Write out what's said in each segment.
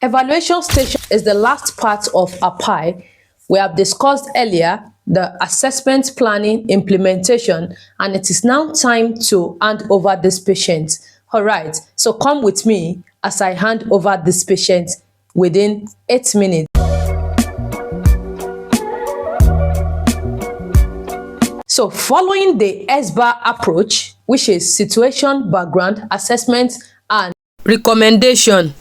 Evaluation station is the last part of APIE. We have discussed earlier the assessment planning implementation, and it is now time to hand over this patient. All right, so come with me as I hand over this patient within 8 minutes. So following the SBAR approach, which is situation, background, assessment, and recommendation.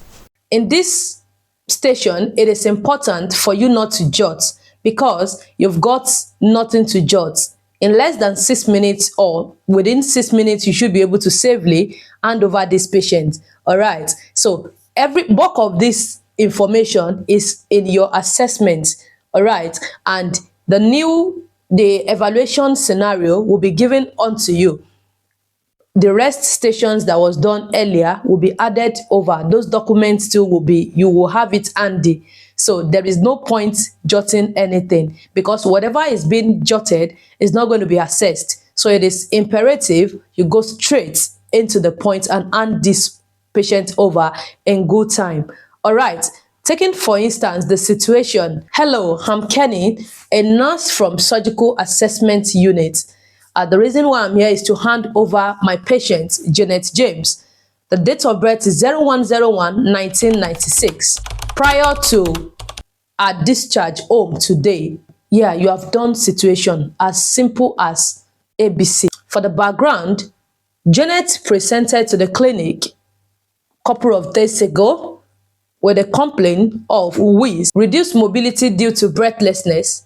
In this station, it is important for you not to jot because you've got nothing to jot. In less than 6 minutes or within 6 minutes, you should be able to safely hand over this patient. All right. So every bulk of this information is in your assessment. All right. And the evaluation scenario will be given onto you. The rest stations that was done earlier will be added over. Those documents too you will have it handy. So there is no point jotting anything because whatever is being jotted is not going to be assessed. So it is imperative you go straight into the point and hand this patient over in good time. All right. Taking, for instance, the situation. Hello, I'm Kenny, a nurse from Surgical Assessment Unit. The reason why I'm here is to hand over my patient, Janet James. The date of birth is 01/01/1996. Prior to our discharge home today. Yeah, you have done situation as simple as ABC. For the background, Janet presented to the clinic a couple of days ago with a complaint of wheeze, reduced mobility due to breathlessness,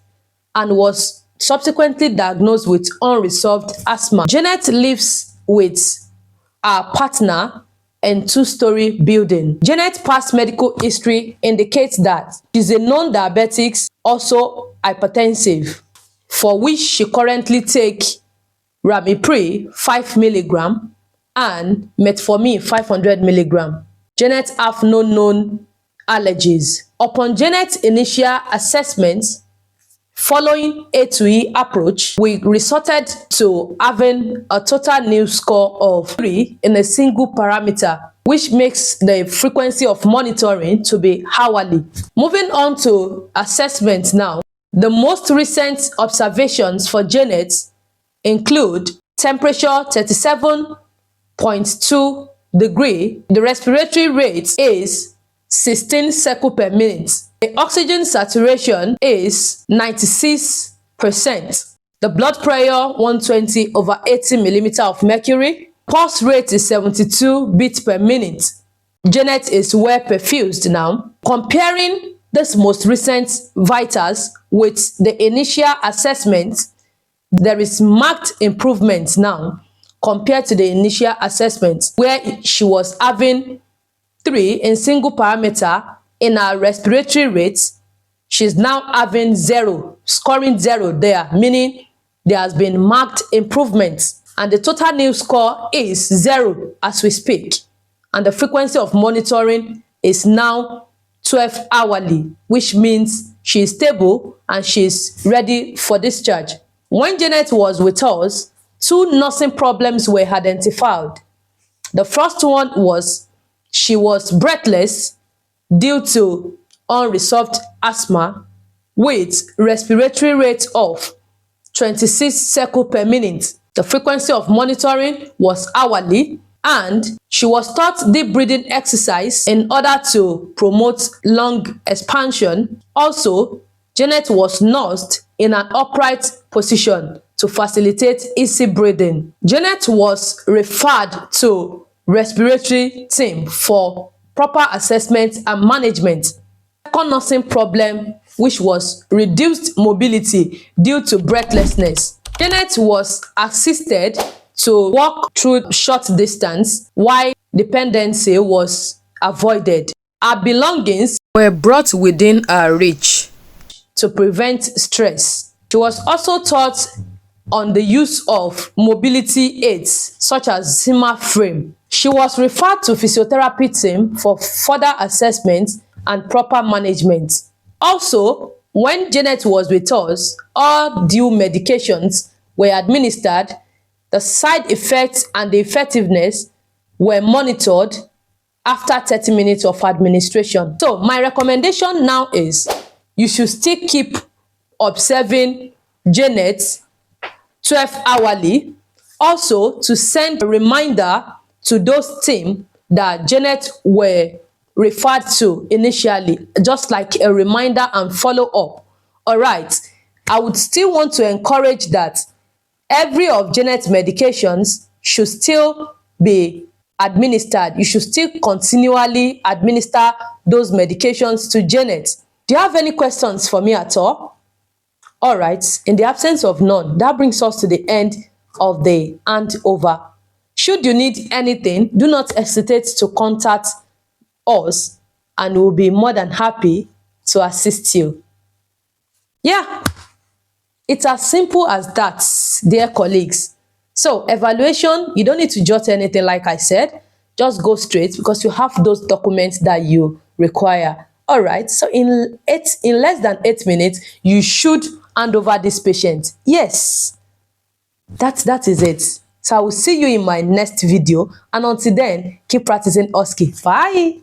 and was subsequently diagnosed with unresolved asthma. Janet lives with her partner in two-story building. Janet's past medical history indicates that she's a non-diabetic, also hypertensive, for which she currently takes Ramipre 5 mg and Metformin 500 mg. Janet have no known allergies. Upon Janet's initial assessment, following A to E approach, we resorted to having a total new score of 3 in a single parameter, which makes the frequency of monitoring to be hourly. Moving on to assessment now. The most recent observations for Janet include temperature 37.2 degree. The respiratory rate is 16 cycles per minute. The oxygen saturation is 96%. The blood pressure 120/80 millimeter of mercury. Pulse rate is 72 beats per minute. Janet is well perfused now. Comparing this most recent vitals with the initial assessment, there is marked improvement now compared to the initial assessment where she was having 3 in single parameter in her respiratory rate. She's now having 0, scoring 0 there, meaning there has been marked improvement. And the total new score is 0 as we speak. And the frequency of monitoring is now 12 hourly, which means she is stable and she is ready for discharge. When Janet was with us, 2 nursing problems were identified. The first one was she was breathless due to unresolved asthma with respiratory rate of 26 cycles per minute. The frequency of monitoring was hourly, and she was taught deep breathing exercise in order to promote lung expansion. Also, Janet was nursed in an upright position to facilitate easy breathing. Janet was referred to respiratory team for proper assessment and management. Second nursing problem, which was reduced mobility due to breathlessness. Janet was assisted to walk through short distance while dependency was avoided. Her belongings were brought within her reach to prevent stress. She was also taught on the use of mobility aids such as Zimmer frame. She was referred to physiotherapy team for further assessment and proper management. Also, when Janet was with us, all due medications were administered. The side effects and the effectiveness were monitored after 30 minutes of administration. So my recommendation now is you should still keep observing Janet 12 hourly. Also, to send a reminder to those team that Janet were referred to initially, just like a reminder and follow up. All right, I would still want to encourage that every of Janet's medications should still be administered. You should still continually administer those medications to Janet. Do you have any questions for me at all? All right, in the absence of none, that brings us to the end of the handover. Should you need anything, do not hesitate to contact us and we'll be more than happy to assist you. Yeah, it's as simple as that, dear colleagues. So evaluation, you don't need to jot anything like I said. Just go straight because you have those documents that you require. All right, so in less than 8 minutes, you should hand over this patient. Yes, that is it. So I will see you in my next video, and until then, keep practicing OSCE. Bye.